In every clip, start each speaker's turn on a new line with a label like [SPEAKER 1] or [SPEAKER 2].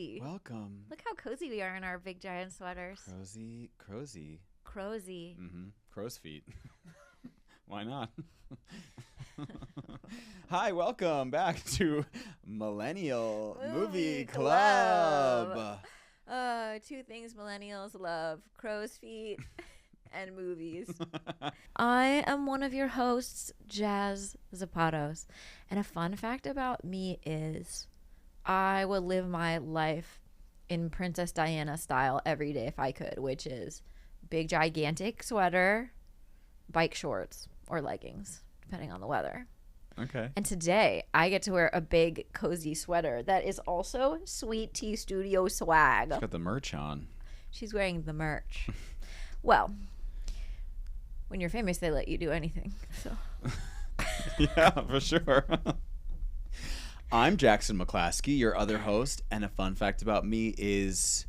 [SPEAKER 1] cozy.
[SPEAKER 2] Welcome.
[SPEAKER 1] Look how cozy we are in our big giant sweaters.
[SPEAKER 2] Crowsy.
[SPEAKER 1] Crowsy.
[SPEAKER 2] Crow's feet. Why not? Hi, welcome back to Millennial Movie Club.
[SPEAKER 1] Two things millennials love: crow's feet and movies. I am one of your hosts, Jaz Zapatos. And a fun fact about me is I would live my life in Princess Diana style every day if I could, which is big, gigantic sweater, bike shorts, or leggings, depending on the weather.
[SPEAKER 2] Okay.
[SPEAKER 1] And today, I get to wear a big, cozy sweater that is also Sweet Tea Studio swag.
[SPEAKER 2] She's got the merch on.
[SPEAKER 1] She's wearing the merch. Well, when you're famous, they let you do anything. So.
[SPEAKER 2] Yeah, for sure. I'm Jackson McClaskey, your other host, and a fun fact about me is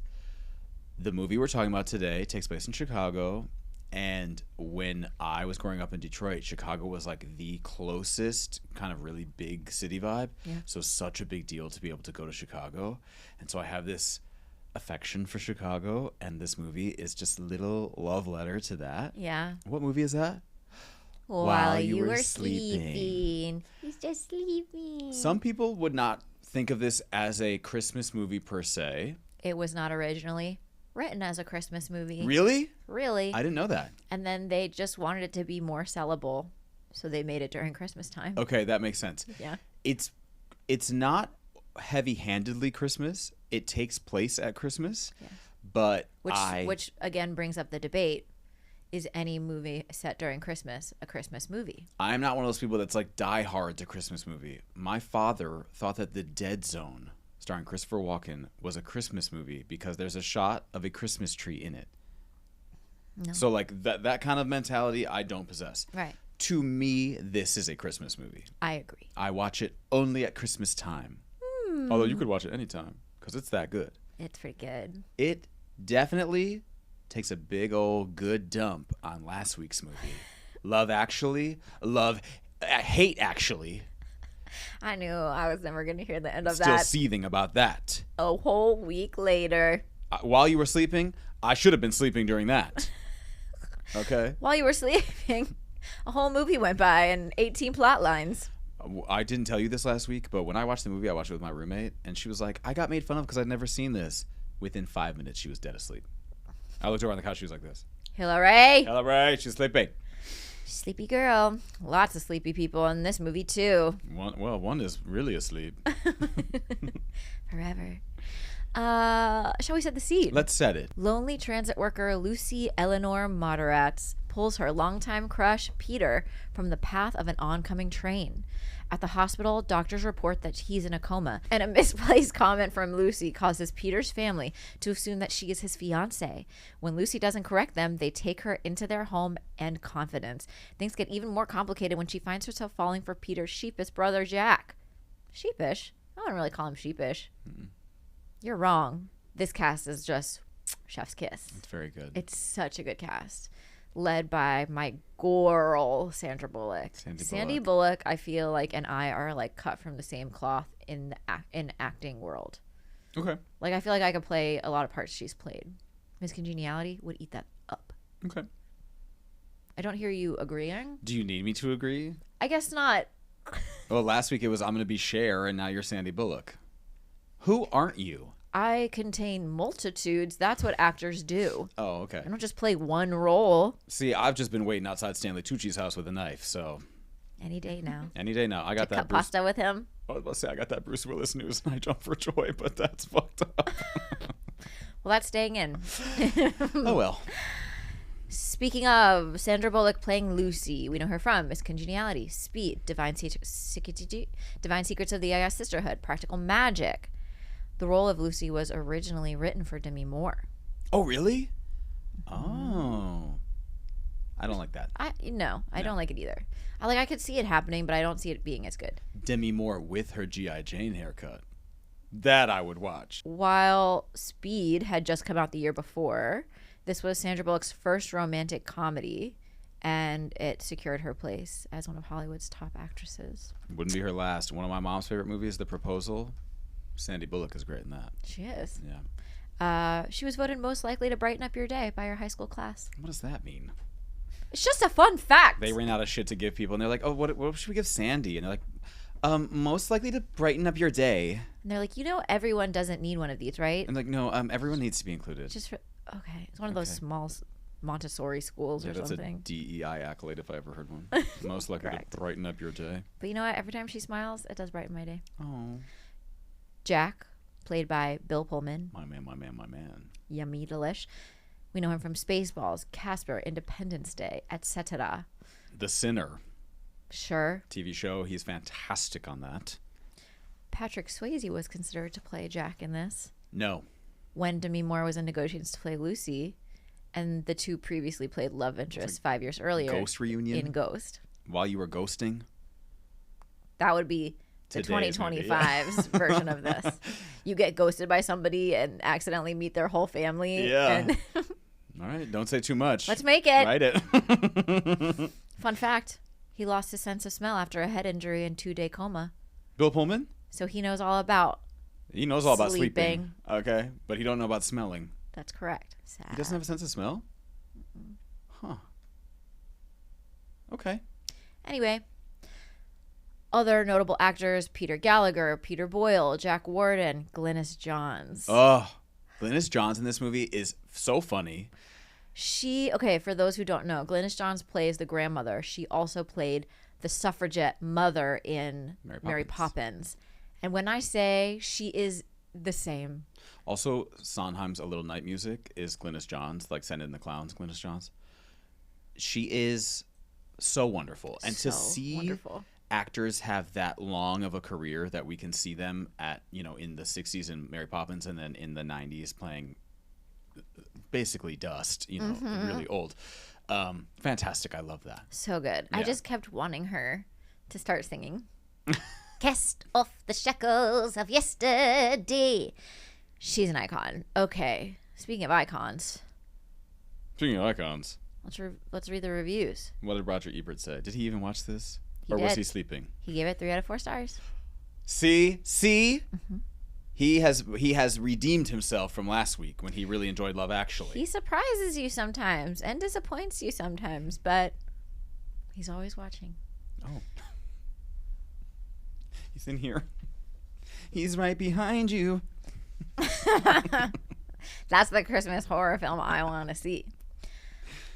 [SPEAKER 2] the movie we're talking about today takes place in Chicago, and when I was growing up in Detroit, Chicago was like the closest kind of really big city vibe.
[SPEAKER 1] Yeah.
[SPEAKER 2] So such a big deal to be able to go to Chicago, and so I have this affection for Chicago, and this movie is just a little love letter to that.
[SPEAKER 1] Yeah.
[SPEAKER 2] What movie is that?
[SPEAKER 1] While you were sleeping. He's just sleeping.
[SPEAKER 2] Some people would not think of this as a Christmas movie per se.
[SPEAKER 1] It was not originally written as a Christmas movie.
[SPEAKER 2] Really?
[SPEAKER 1] Really.
[SPEAKER 2] I didn't know that.
[SPEAKER 1] And then they just wanted it to be more sellable, so they made it during Christmas time.
[SPEAKER 2] Okay, that makes sense.
[SPEAKER 1] Yeah.
[SPEAKER 2] It's not heavy-handedly Christmas. It takes place at Christmas.
[SPEAKER 1] Yeah.
[SPEAKER 2] But
[SPEAKER 1] which again brings up the debate. Is any movie set during Christmas a Christmas movie?
[SPEAKER 2] I'm not one of those people that's like die hard to Christmas movie. My father thought that The Dead Zone, starring Christopher Walken, was a Christmas movie because there's a shot of a Christmas tree in it.
[SPEAKER 1] No.
[SPEAKER 2] So like that kind of mentality I don't possess.
[SPEAKER 1] Right.
[SPEAKER 2] To me, this is a Christmas movie.
[SPEAKER 1] I agree.
[SPEAKER 2] I watch it only at Christmas time. Although you could watch it anytime because it's that good.
[SPEAKER 1] It's pretty good.
[SPEAKER 2] It definitely takes a big old good dump on last week's movie. Hate Actually.
[SPEAKER 1] I knew I was never going to hear the end of
[SPEAKER 2] Still
[SPEAKER 1] that.
[SPEAKER 2] seething about that.
[SPEAKER 1] A whole week later.
[SPEAKER 2] While you were sleeping, I should have been sleeping during that. Okay?
[SPEAKER 1] While you were sleeping, a whole movie went by and 18 plot lines.
[SPEAKER 2] I didn't tell you this last week, but when I watched the movie, I watched it with my roommate, and she was like, I got made fun of because I'd never seen this. Within 5 minutes, she was dead asleep. I looked over on the couch. She was like this.
[SPEAKER 1] Hello, Ray.
[SPEAKER 2] Hello, Ray. She's sleeping.
[SPEAKER 1] Sleepy girl. Lots of sleepy people in this movie, too.
[SPEAKER 2] One is really asleep.
[SPEAKER 1] Forever. Shall we set the scene?
[SPEAKER 2] Let's set it.
[SPEAKER 1] Lonely transit worker Lucy Eleanor Moderatz pulls her longtime crush, Peter, from the path of an oncoming train. At the hospital, doctors report that he's in a coma, and a misplaced comment from Lucy causes Peter's family to assume that she is his fiancée. When Lucy doesn't correct them, they take her into their home and confidence. Things get even more complicated when she finds herself falling for Peter's sheepish brother, Jack. Sheepish? I wouldn't really call him sheepish.
[SPEAKER 2] Mm-mm.
[SPEAKER 1] You're wrong. This cast is just chef's kiss.
[SPEAKER 2] It's very good.
[SPEAKER 1] It's such a good cast. Led by my girl, Sandra Bullock. Sandy Bullock, I feel like, and I are like cut from the same cloth in the acting world.
[SPEAKER 2] Okay.
[SPEAKER 1] Like, I feel like I could play a lot of parts she's played. Miss Congeniality would eat that up.
[SPEAKER 2] Okay.
[SPEAKER 1] I don't hear you agreeing.
[SPEAKER 2] Do you need me to agree?
[SPEAKER 1] I guess not.
[SPEAKER 2] Well, last week it was I'm going to be Cher, and now you're Sandy Bullock. Who aren't you?
[SPEAKER 1] I contain multitudes. That's what actors do.
[SPEAKER 2] Oh, okay.
[SPEAKER 1] I don't just play one role.
[SPEAKER 2] See, I've just been waiting outside Stanley Tucci's house with a knife, so.
[SPEAKER 1] Any day now.
[SPEAKER 2] Any day now. I got that.
[SPEAKER 1] Cut pasta with him.
[SPEAKER 2] I was about to say, I got that Bruce Willis news, and I jump for joy, but that's fucked up.
[SPEAKER 1] Well, that's staying in.
[SPEAKER 2] Oh, well.
[SPEAKER 1] Speaking of Sandra Bullock playing Lucy, we know her from Miss Congeniality, Speed, Divine Secrets of the Sisterhood, Practical Magic. The role of Lucy was originally written for Demi Moore.
[SPEAKER 2] Oh, really? Oh. I don't like that.
[SPEAKER 1] I don't like it either. I could see it happening, but I don't see it being as good.
[SPEAKER 2] Demi Moore with her G.I. Jane haircut. That I would watch.
[SPEAKER 1] While Speed had just come out the year before, this was Sandra Bullock's first romantic comedy, and it secured her place as one of Hollywood's top actresses.
[SPEAKER 2] Wouldn't be her last. One of my mom's favorite movies, The Proposal. Sandy Bullock is great in that.
[SPEAKER 1] She is.
[SPEAKER 2] Yeah.
[SPEAKER 1] She was voted most likely to brighten up your day by her high school class.
[SPEAKER 2] What does that mean?
[SPEAKER 1] It's just a fun fact.
[SPEAKER 2] They ran out of shit to give people, and they're like, "Oh, what should we give Sandy?" And they're like, most likely to brighten up your day.
[SPEAKER 1] And they're like, everyone doesn't need one of these, right?
[SPEAKER 2] And like, no, everyone needs to be included.
[SPEAKER 1] Okay. It's one of those small Montessori schools or something.
[SPEAKER 2] That's a DEI accolade if I ever heard one. Most likely to brighten up your day.
[SPEAKER 1] But you know what? Every time she smiles, it does brighten my day.
[SPEAKER 2] Oh.
[SPEAKER 1] Jack, played by Bill Pullman.
[SPEAKER 2] My man.
[SPEAKER 1] Yummy delish. We know him from Spaceballs, Casper, Independence Day, etc.
[SPEAKER 2] The Sinner.
[SPEAKER 1] Sure.
[SPEAKER 2] TV show. He's fantastic on that.
[SPEAKER 1] Patrick Swayze was considered to play Jack in this.
[SPEAKER 2] No.
[SPEAKER 1] When Demi Moore was in negotiations to play Lucy, and the two previously played love interests 5 years earlier.
[SPEAKER 2] Ghost reunion?
[SPEAKER 1] In Ghost.
[SPEAKER 2] While you were ghosting?
[SPEAKER 1] That would be the
[SPEAKER 2] Today's
[SPEAKER 1] 2025's version of this. You get ghosted by somebody and accidentally meet their whole family.
[SPEAKER 2] Yeah.
[SPEAKER 1] And
[SPEAKER 2] All right, don't say too much.
[SPEAKER 1] Let's make it.
[SPEAKER 2] Write it.
[SPEAKER 1] Fun fact, he lost his sense of smell after a head injury and 2-day coma.
[SPEAKER 2] Bill Pullman?
[SPEAKER 1] So he knows all about
[SPEAKER 2] He knows all about sleeping. Okay, but he don't know about smelling.
[SPEAKER 1] That's correct. Sad.
[SPEAKER 2] He doesn't have a sense of smell? Huh. Okay.
[SPEAKER 1] Anyway, other notable actors, Peter Gallagher, Peter Boyle, Jack Warden, Glynis Johns.
[SPEAKER 2] Oh, Glynis Johns in this movie is so funny.
[SPEAKER 1] For those who don't know, Glynis Johns plays the grandmother. She also played the suffragette mother in Mary Poppins. And when I say she is the same.
[SPEAKER 2] Also, Sondheim's A Little Night Music is Glynis Johns, like Send in the Clowns, Glynis Johns. She is so wonderful. And to see actors have that long of a career that we can see them at, in the 60s in Mary Poppins and then in the 90s playing basically dust, really old. Fantastic. I love that.
[SPEAKER 1] So good.
[SPEAKER 2] Yeah.
[SPEAKER 1] I just kept wanting her to start singing. Cast off the shackles of yesterday. She's an icon. Okay. Speaking of icons. Let's read the reviews.
[SPEAKER 2] What did Roger Ebert say? Did he even watch this?
[SPEAKER 1] He
[SPEAKER 2] was
[SPEAKER 1] did.
[SPEAKER 2] he sleeping?
[SPEAKER 1] He gave it 3 out of 4 stars.
[SPEAKER 2] See? Mm-hmm. He has redeemed himself from last week when he really enjoyed Love Actually.
[SPEAKER 1] He surprises you sometimes and disappoints you sometimes, but he's always watching.
[SPEAKER 2] Oh. He's in here. He's right behind you.
[SPEAKER 1] That's the Christmas horror film I want to see.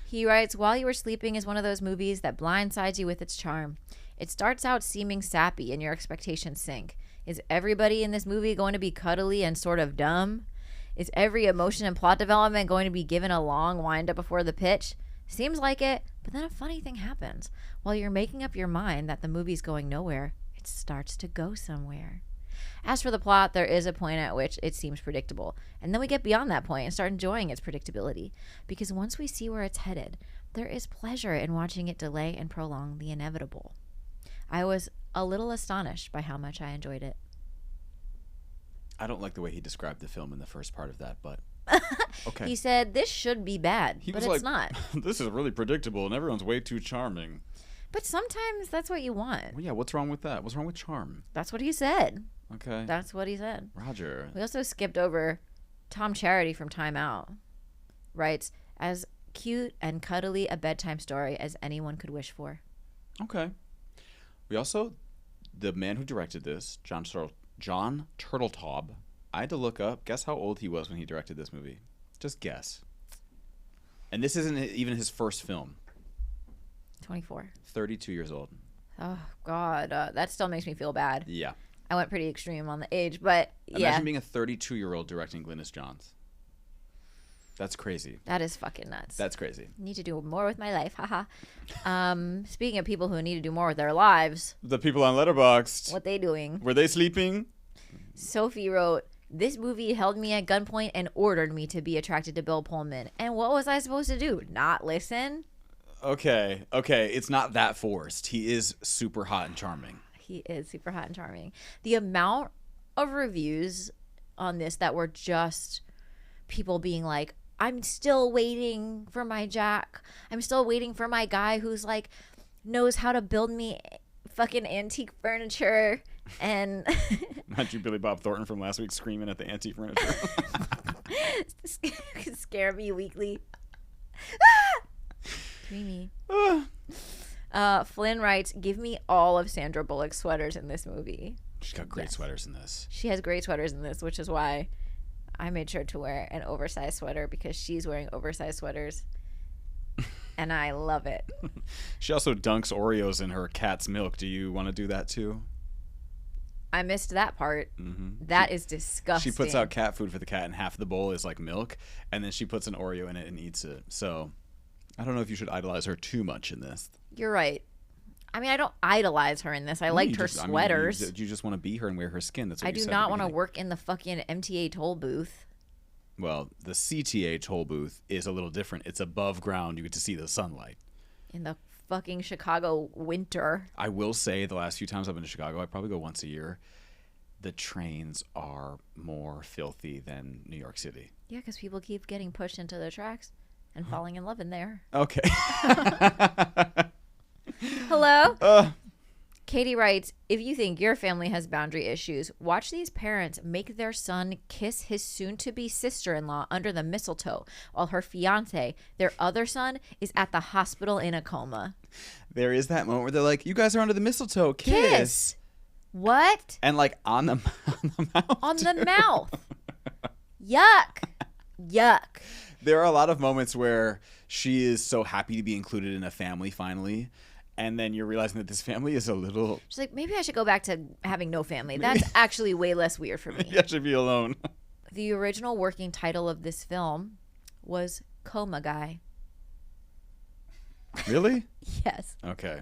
[SPEAKER 1] He writes, While You Were Sleeping is one of those movies that blindsides you with its charm. It starts out seeming sappy and your expectations sink. Is everybody in this movie going to be cuddly and sort of dumb? Is every emotion and plot development going to be given a long wind-up before the pitch? Seems like it, but then a funny thing happens. While you're making up your mind that the movie's going nowhere, it starts to go somewhere. As for the plot, there is a point at which it seems predictable. And then we get beyond that point and start enjoying its predictability. Because once we see where it's headed, there is pleasure in watching it delay and prolong the inevitable. I was a little astonished by how much I enjoyed it.
[SPEAKER 2] I don't like the way he described the film in the first part of that, but okay.
[SPEAKER 1] He said, this should be bad, but it's not.
[SPEAKER 2] This is really predictable and everyone's way too charming.
[SPEAKER 1] But sometimes that's what you want.
[SPEAKER 2] Well, yeah, what's wrong with that? What's wrong with charm?
[SPEAKER 1] That's what he said.
[SPEAKER 2] Okay.
[SPEAKER 1] That's what he said.
[SPEAKER 2] Roger.
[SPEAKER 1] We also skipped over Tom Charity from Time Out. Writes, as cute and cuddly a bedtime story as anyone could wish for.
[SPEAKER 2] Okay. We also, the man who directed this, John Turteltaub, I had to look up, guess how old he was when he directed this movie. Just guess. And this isn't even his first film.
[SPEAKER 1] 24.
[SPEAKER 2] 32 years old.
[SPEAKER 1] Oh, God. That still makes me feel bad.
[SPEAKER 2] Yeah.
[SPEAKER 1] I went pretty extreme on the age, but yeah.
[SPEAKER 2] Imagine being a 32-year-old directing Glynis Johns. That's crazy.
[SPEAKER 1] That is fucking nuts.
[SPEAKER 2] That's crazy.
[SPEAKER 1] Need to do more with my life. Haha. Speaking of people who need to do more with their lives.
[SPEAKER 2] The people on Letterboxd.
[SPEAKER 1] What they doing?
[SPEAKER 2] Were they sleeping?
[SPEAKER 1] Sophie wrote, this movie held me at gunpoint and ordered me to be attracted to Bill Pullman. And what was I supposed to do? Not listen?
[SPEAKER 2] Okay. It's not that forced. He is super hot and charming.
[SPEAKER 1] He is super hot and charming. The amount of reviews on this that were just people being like, I'm still waiting for my Jack. I'm still waiting for my guy who's like knows how to build me fucking antique furniture And
[SPEAKER 2] Not you, Billy Bob Thornton from last week, screaming at the antique furniture.
[SPEAKER 1] scare me weekly. Dreamy. Flynn writes, give me all of Sandra Bullock's sweaters in this movie.
[SPEAKER 2] She's got great sweaters in this.
[SPEAKER 1] She has great sweaters in this, which is why I made sure to wear an oversized sweater, because she's wearing oversized sweaters. And I love it.
[SPEAKER 2] She also dunks Oreos in her cat's milk. Do you want to do that too?
[SPEAKER 1] I missed that part.
[SPEAKER 2] Mm-hmm.
[SPEAKER 1] That is disgusting.
[SPEAKER 2] She puts out cat food for the cat, and half the bowl is like milk, and then she puts an Oreo in it and eats it. So I don't know if you should idolize her too much in this.
[SPEAKER 1] You're right. I mean, I don't idolize her in this. I liked her sweaters.
[SPEAKER 2] You just want to be her and wear her skin. That's what
[SPEAKER 1] I do not want to work in the fucking MTA toll booth.
[SPEAKER 2] Well, the CTA toll booth is a little different. It's above ground. You get to see the sunlight.
[SPEAKER 1] In the fucking Chicago winter.
[SPEAKER 2] I will say the last few times I've been to Chicago, I probably go once a year, the trains are more filthy than New York City.
[SPEAKER 1] Yeah, because people keep getting pushed into the tracks and falling in love in there.
[SPEAKER 2] Okay.
[SPEAKER 1] Hello? Katie writes, if you think your family has boundary issues, watch these parents make their son kiss his soon-to-be sister-in-law under the mistletoe while her fiance, their other son, is at the hospital in a coma.
[SPEAKER 2] There is that moment where they're like, you guys are under the mistletoe. Kiss.
[SPEAKER 1] What?
[SPEAKER 2] And like on the mouth.
[SPEAKER 1] On the mouth. Yuck. Yuck.
[SPEAKER 2] There are a lot of moments where she is so happy to be included in a family finally. And then you're realizing that this family is a little...
[SPEAKER 1] She's like, maybe I should go back to having no family. That's actually way less weird for me.
[SPEAKER 2] Maybe I should be alone.
[SPEAKER 1] The original working title of this film was Coma Guy.
[SPEAKER 2] Really?
[SPEAKER 1] Yes.
[SPEAKER 2] Okay.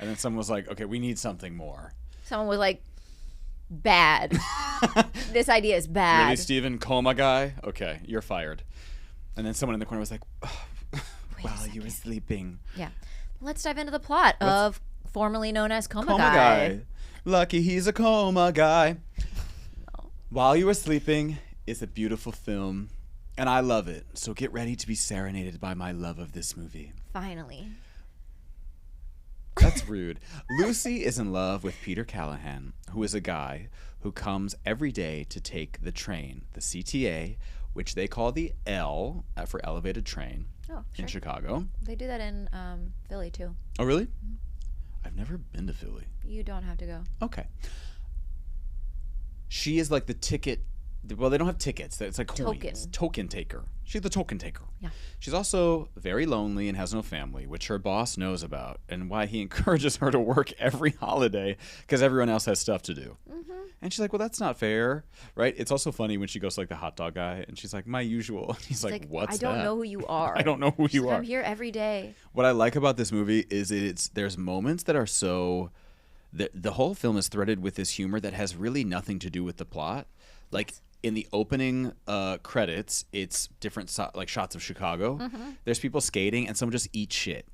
[SPEAKER 2] And then someone was like, okay, we need something more.
[SPEAKER 1] Someone was like, bad. This idea is bad.
[SPEAKER 2] Really, Steven? Coma Guy? Okay, you're fired. And then someone in the corner was like, while you were sleeping.
[SPEAKER 1] Yeah. Let's dive into the plot of formerly known as Coma
[SPEAKER 2] Guy.
[SPEAKER 1] Guy.
[SPEAKER 2] Lucky he's a coma guy.
[SPEAKER 1] No.
[SPEAKER 2] While You Were Sleeping is a beautiful film, and I love it. So get ready to be serenaded by my love of this movie.
[SPEAKER 1] Finally.
[SPEAKER 2] That's rude. Lucy is in love with Peter Callahan, who is a guy who comes every day to take the train, the CTA, which they call the L for elevated train.
[SPEAKER 1] Oh, sure.
[SPEAKER 2] In Chicago.
[SPEAKER 1] They do that in Philly, too.
[SPEAKER 2] Oh, really? Mm-hmm. I've never been to Philly.
[SPEAKER 1] You don't have to go.
[SPEAKER 2] Okay. She is like the ticket... Well, they don't have tickets. It's like coins. Token taker. She's the token taker.
[SPEAKER 1] Yeah.
[SPEAKER 2] She's also very lonely and has no family, which her boss knows about, and why he encourages her to work every holiday because everyone else has stuff to do. Mm-hmm. And she's like, well, that's not fair, right? It's also funny when she goes to like the hot dog guy, and she's like, my usual. He's like, what's that?
[SPEAKER 1] I don't know who you are.
[SPEAKER 2] I don't know who you are.
[SPEAKER 1] I'm here every day.
[SPEAKER 2] What I like about this movie is there's moments that are so... The whole film is threaded with this humor that has really nothing to do with the plot. Like... In the opening credits, it's different like shots of Chicago. Mm-hmm. There's people skating, and someone just eats shit,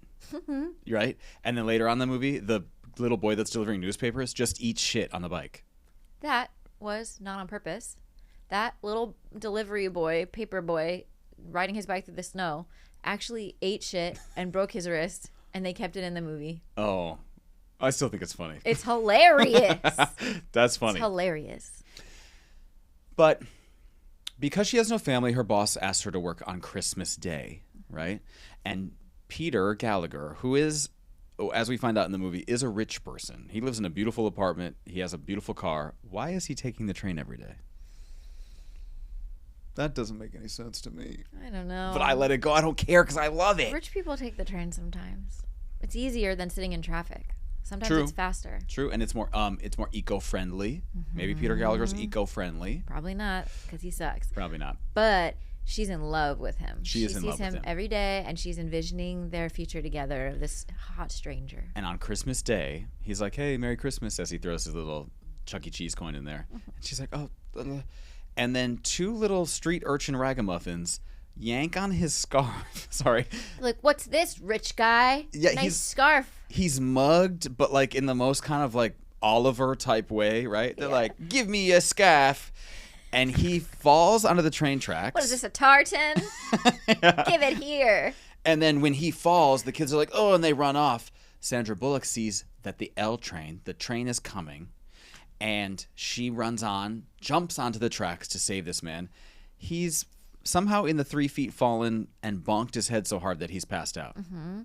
[SPEAKER 2] right? And then later on in the movie, the little boy that's delivering newspapers just eats shit on the bike.
[SPEAKER 1] That was not on purpose. That little delivery boy, paper boy, riding his bike through the snow, actually ate shit and broke his wrist, and they kept it in the movie.
[SPEAKER 2] Oh, I still think it's funny.
[SPEAKER 1] It's hilarious.
[SPEAKER 2] That's funny.
[SPEAKER 1] It's hilarious.
[SPEAKER 2] But because she has no family, her boss asks her to work on Christmas Day, right? And Peter Gallagher, who is, as we find out in the movie, is a rich person. He lives in a beautiful apartment. He has a beautiful car. Why is he taking the train every day? That doesn't make any sense to me.
[SPEAKER 1] I don't know.
[SPEAKER 2] But I let it go. I don't care because I love it.
[SPEAKER 1] Rich people take the train sometimes. It's easier than sitting in traffic. Sometimes
[SPEAKER 2] True.
[SPEAKER 1] It's faster.
[SPEAKER 2] True, and it's more eco-friendly. Mm-hmm. Maybe Peter Gallagher's eco-friendly.
[SPEAKER 1] Probably not, because he sucks.
[SPEAKER 2] Probably not.
[SPEAKER 1] But she's in love with him.
[SPEAKER 2] She is in love with him.
[SPEAKER 1] She sees him every day, and she's envisioning their future together, this hot stranger.
[SPEAKER 2] And on Christmas Day, he's like, hey, Merry Christmas, as he throws his little Chuck E. Cheese coin in there. Mm-hmm. And she's like, oh. And then two little street urchin ragamuffins yank on his scarf. Sorry.
[SPEAKER 1] Like, what's this, rich guy?
[SPEAKER 2] Yeah,
[SPEAKER 1] nice scarf.
[SPEAKER 2] He's mugged, but like in the most kind of like Oliver type way, right? They're like, give me a scarf. And he falls onto the train tracks.
[SPEAKER 1] What is this, a tartan? Yeah. Give it here.
[SPEAKER 2] And then when he falls, the kids are like, oh, and they run off. Sandra Bullock sees that the L train, the train is coming. And she runs on, jumps onto the tracks to save this man. He's somehow in the 3 feet fallen and bonked his head so hard that he's passed out.
[SPEAKER 1] Mm-hmm.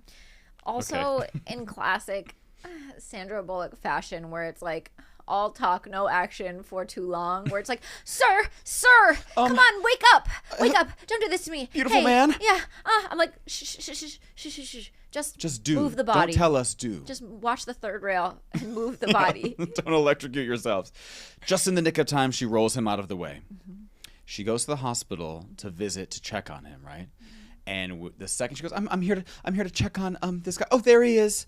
[SPEAKER 1] Also, in classic Sandra Bullock fashion, where it's like all talk, no action for too long, where it's like, sir, come on, wake up, don't do this to me.
[SPEAKER 2] Beautiful man.
[SPEAKER 1] Yeah. I'm like, shh. Just
[SPEAKER 2] do.
[SPEAKER 1] Move the body.
[SPEAKER 2] Don't tell us do.
[SPEAKER 1] Just watch the third rail and move the body.
[SPEAKER 2] Don't electrocute yourselves. Just in the nick of time, she rolls him out of the way. Mm-hmm. She goes to the hospital to visit, to check on him, right? And the second she goes, I'm here to check on this guy. Oh, there he is.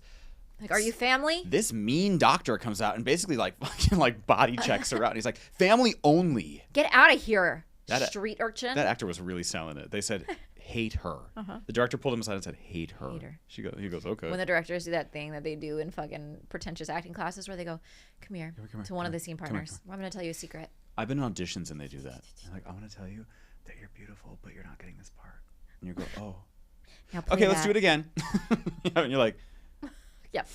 [SPEAKER 1] Like, are you family?
[SPEAKER 2] This mean doctor comes out and basically like fucking like body checks her out. And he's like, family only.
[SPEAKER 1] Get out of here, street urchin.
[SPEAKER 2] That actor was really selling it. They said, hate her. Uh-huh. The director pulled him aside and said, hate her. He goes, okay.
[SPEAKER 1] When the directors do that thing that they do in fucking pretentious acting classes where they go, come here to one of the scene partners. I'm going to tell you a secret.
[SPEAKER 2] I've been in auditions and they do that. They're like, I want to tell you that you're beautiful, but you're not getting this part. And you go, oh. Okay, let's do it again. And you're like,
[SPEAKER 1] yep.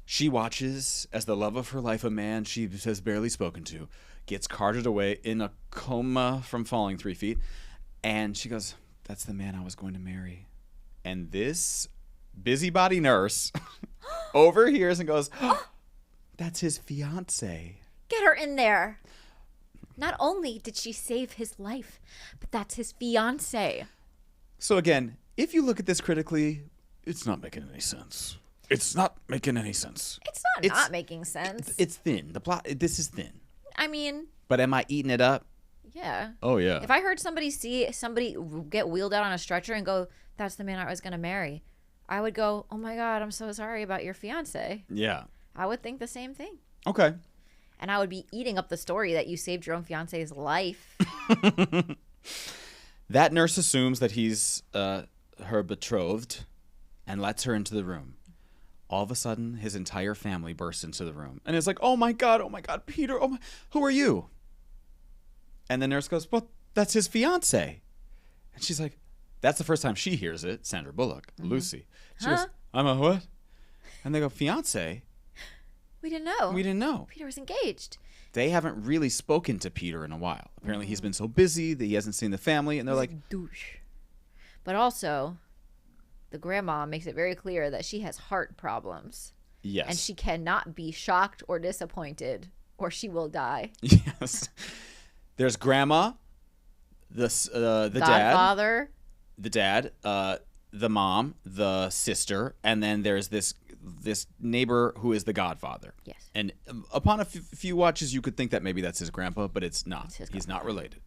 [SPEAKER 2] She watches as the love of her life, a man she has barely spoken to, gets carted away in a coma from falling 3 feet. And she goes, that's the man I was going to marry. And this busybody nurse overhears and goes, oh, that's his fiance.
[SPEAKER 1] Get her in there. Not only did she save his life, but that's his fiance.
[SPEAKER 2] So again, if you look at this critically, it's not making any sense. It's not making any sense.
[SPEAKER 1] It's not making sense.
[SPEAKER 2] It's thin. The plot, this is thin.
[SPEAKER 1] I mean.
[SPEAKER 2] But am I eating it up?
[SPEAKER 1] Yeah.
[SPEAKER 2] Oh, yeah.
[SPEAKER 1] If I heard somebody get wheeled out on a stretcher and go, that's the man I was going to marry, I would go, oh my God, I'm so sorry about your fiance.
[SPEAKER 2] Yeah.
[SPEAKER 1] I would think the same thing.
[SPEAKER 2] Okay.
[SPEAKER 1] And I would be eating up the story that you saved your own fiance's life.
[SPEAKER 2] That nurse assumes that he's her betrothed and lets her into the room. All of a sudden, his entire family bursts into the room. And it's like, oh my God, Peter, who are you? And the nurse goes, well, that's his fiance. And she's like, that's the first time she hears it, Sandra Bullock, Lucy. She goes, I'm a what? And they go, fiance?
[SPEAKER 1] We didn't know. Peter was engaged.
[SPEAKER 2] They haven't really spoken to Peter in a while. Apparently he's been so busy that he hasn't seen the family. And they're like,
[SPEAKER 1] douche. But also, the grandma makes it very clear that she has heart problems.
[SPEAKER 2] Yes.
[SPEAKER 1] And she cannot be shocked or disappointed or she will die.
[SPEAKER 2] Yes. There's grandma, the
[SPEAKER 1] Godfather,
[SPEAKER 2] the dad, the mom, the sister, and then there's this neighbor who is the godfather.
[SPEAKER 1] Yes.
[SPEAKER 2] And upon a few watches, you could think that maybe that's his grandpa, but it's not. He's not related.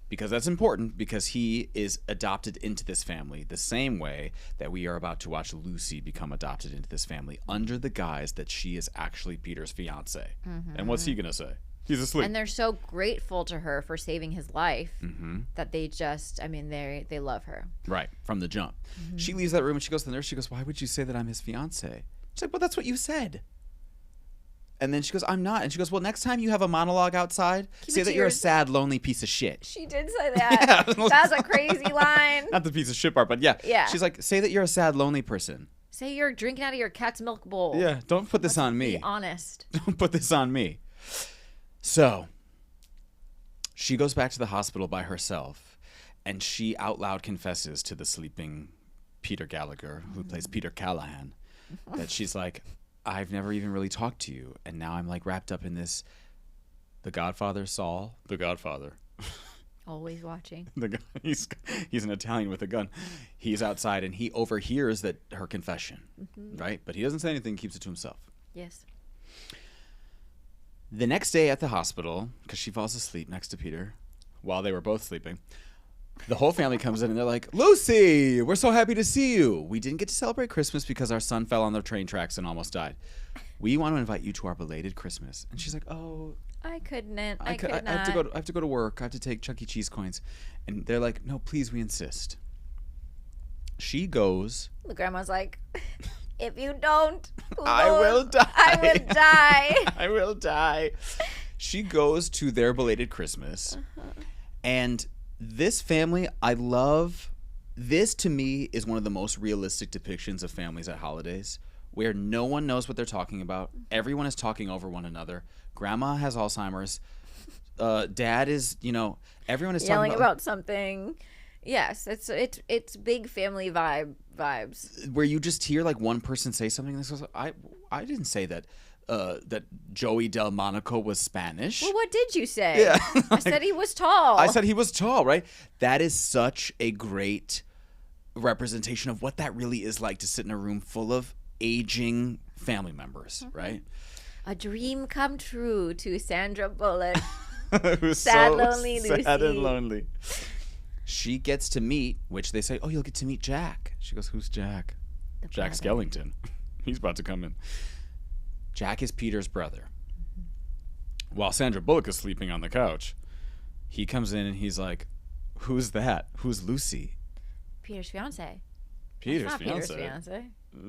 [SPEAKER 2] Because that's important, because he is adopted into this family the same way that we are about to watch Lucy become adopted into this family under the guise that she is actually Peter's fiance. Mm-hmm. And what's he going to say? He's asleep.
[SPEAKER 1] And they're so grateful to her for saving his life that they just, they love her.
[SPEAKER 2] Right, from the jump. Mm-hmm. She leaves that room and she goes to the nurse. She goes, why would you say that I'm his fiance? She's like, well, that's what you said. And then she goes, I'm not. And she goes, well, next time you have a monologue outside, say that you're a sad, lonely piece of shit.
[SPEAKER 1] She did say that. Yeah. That's a crazy line.
[SPEAKER 2] Not the piece of shit part, but yeah.
[SPEAKER 1] Yeah.
[SPEAKER 2] She's like, say that you're a sad, lonely person.
[SPEAKER 1] Say you're drinking out of your cat's milk bowl.
[SPEAKER 2] Yeah, don't put this on me.
[SPEAKER 1] Be honest.
[SPEAKER 2] Don't put this on me. So she goes back to the hospital by herself, and she out loud confesses to the sleeping Peter Gallagher, who plays Peter Callahan, that she's like, I've never even really talked to you, and now I'm like wrapped up in this. The Godfather, Saul, the Godfather.
[SPEAKER 1] Always watching.
[SPEAKER 2] He's an Italian with a gun. He's outside, and he overhears her confession, right? But he doesn't say anything, keeps it to himself.
[SPEAKER 1] Yes.
[SPEAKER 2] The next day at the hospital, because she falls asleep next to Peter while they were both sleeping, the whole family comes in and they're like, Lucy, we're so happy to see you. We didn't get to celebrate Christmas because our son fell on the train tracks and almost died. We want to invite you to our belated Christmas. And she's like, oh,
[SPEAKER 1] I couldn't. I
[SPEAKER 2] have to go to work. I have to take Chuck E. Cheese coins. And they're like, no, please, we insist. She goes.
[SPEAKER 1] The grandma's like, if you don't,
[SPEAKER 2] I will die.
[SPEAKER 1] I will die.
[SPEAKER 2] I will die. She goes to their belated Christmas. And this family, I love. This, to me, is one of the most realistic depictions of families at holidays, where no one knows what they're talking about. Everyone is talking over one another. Grandma has Alzheimer's. Dad is, everyone is
[SPEAKER 1] yelling
[SPEAKER 2] talking about
[SPEAKER 1] something. Yes, it's big family vibes.
[SPEAKER 2] where you just hear like one person say something. And this goes, I didn't say that that Joey Delmonico was Spanish.
[SPEAKER 1] Well, what did you say?
[SPEAKER 2] Yeah.
[SPEAKER 1] I said he was tall.
[SPEAKER 2] I said he was tall, right? That is such a great representation of what that really is like to sit in a room full of aging family members, right?
[SPEAKER 1] A dream come true to Sandra Bullock.
[SPEAKER 2] Who's
[SPEAKER 1] Sad,
[SPEAKER 2] so
[SPEAKER 1] lonely Lucy.
[SPEAKER 2] sad and lonely. She gets to meet, which they say, oh, you'll get to meet Jack. She goes, who's Jack?
[SPEAKER 1] The
[SPEAKER 2] Jack
[SPEAKER 1] brother.
[SPEAKER 2] Skellington. He's about to come in. Jack is Peter's brother. While Sandra Bullock is sleeping on the couch, he comes in and he's like, who's that? Who's Lucy?
[SPEAKER 1] Peter's fiance.
[SPEAKER 2] Peter's
[SPEAKER 1] That's not
[SPEAKER 2] fiance.
[SPEAKER 1] Peter's fiance.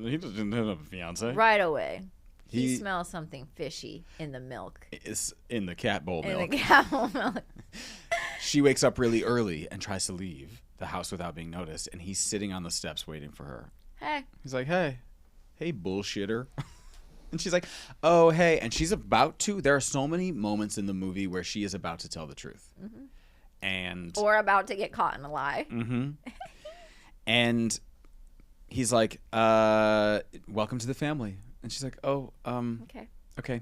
[SPEAKER 2] He doesn't have a fiance.
[SPEAKER 1] Right away. He
[SPEAKER 2] He
[SPEAKER 1] smells something fishy in the milk.
[SPEAKER 2] is in the cat bowl
[SPEAKER 1] In
[SPEAKER 2] milk.
[SPEAKER 1] the camel milk.
[SPEAKER 2] She wakes up really early and tries to leave the house without being noticed, and he's sitting on the steps waiting for her.
[SPEAKER 1] Hey.
[SPEAKER 2] He's like, hey bullshitter. And she's like, oh, hey. And she's about to. There are so many moments in the movie where she is about to tell the truth.
[SPEAKER 1] Mm-hmm.
[SPEAKER 2] And
[SPEAKER 1] Or about to get caught in a lie.
[SPEAKER 2] mm-hmm. And he's like, welcome to the family. And she's like, oh,
[SPEAKER 1] Okay.
[SPEAKER 2] okay.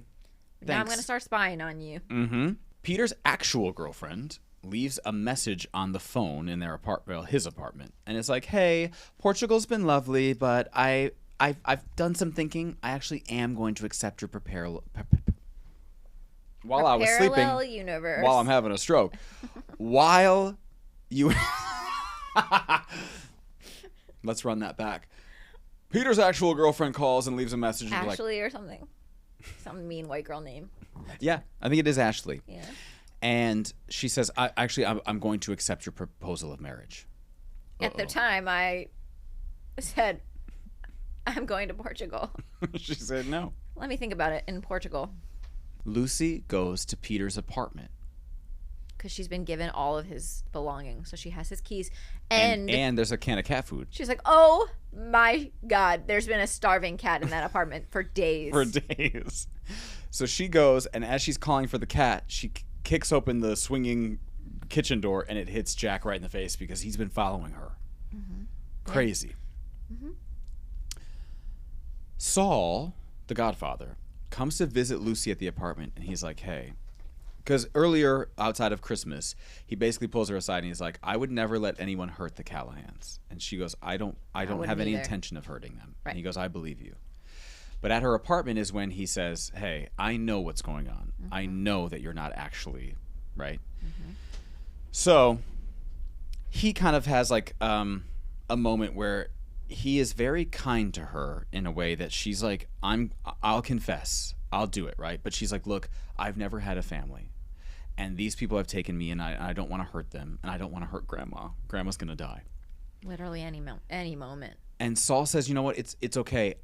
[SPEAKER 1] Now I'm
[SPEAKER 2] Thanks.
[SPEAKER 1] going to start spying on you.
[SPEAKER 2] Mm-hmm. Peter's actual girlfriend leaves a message on the phone in their his apartment, and it's like, "Hey, Portugal's been lovely, but I've done some thinking. I actually am going to accept your while I was sleeping,
[SPEAKER 1] Parallel universe.
[SPEAKER 2] while I'm having a stroke, while you." Let's run that back. Peter's actual girlfriend calls and leaves a message. And
[SPEAKER 1] Ashley or something. Some mean white girl name.
[SPEAKER 2] yeah, I think it is Ashley.
[SPEAKER 1] Yeah.
[SPEAKER 2] And she says, I'm going to accept your proposal of marriage.
[SPEAKER 1] At the time, I said, I'm going to Portugal.
[SPEAKER 2] She said no.
[SPEAKER 1] Let me think about it. In Portugal.
[SPEAKER 2] Lucy goes to Peter's apartment.
[SPEAKER 1] Because she's been given all of his belongings. So she has his keys.
[SPEAKER 2] And there's a can of cat food.
[SPEAKER 1] She's like, oh my God, there's been a starving cat in that apartment for days.
[SPEAKER 2] For days. So she goes, and as she's calling for the cat, she kicks open the swinging kitchen door, and it hits Jack right in the face because he's been following her. Mm-hmm. Crazy. Mm-hmm. Saul, the godfather, comes to visit Lucy at the apartment, and he's like, hey. Because earlier, outside of Christmas, he basically pulls her aside, and he's like, I would never let anyone hurt the Callahans. And she goes, I don't have any intention of hurting them. Right. And he goes, I believe you. But at her apartment is when he says, hey, I know what's going on. Mm-hmm. I know that you're not actually, right? Mm-hmm. So he kind of has like a moment where he is very kind to her in a way that she's like, I'll confess. I'll do it, right? But she's like, look, I've never had a family. And these people have taken me, and I don't want to hurt them, and I don't want to hurt Grandma. Grandma's going to die.
[SPEAKER 1] Literally any moment. And
[SPEAKER 2] Saul says, you know what? It's okay.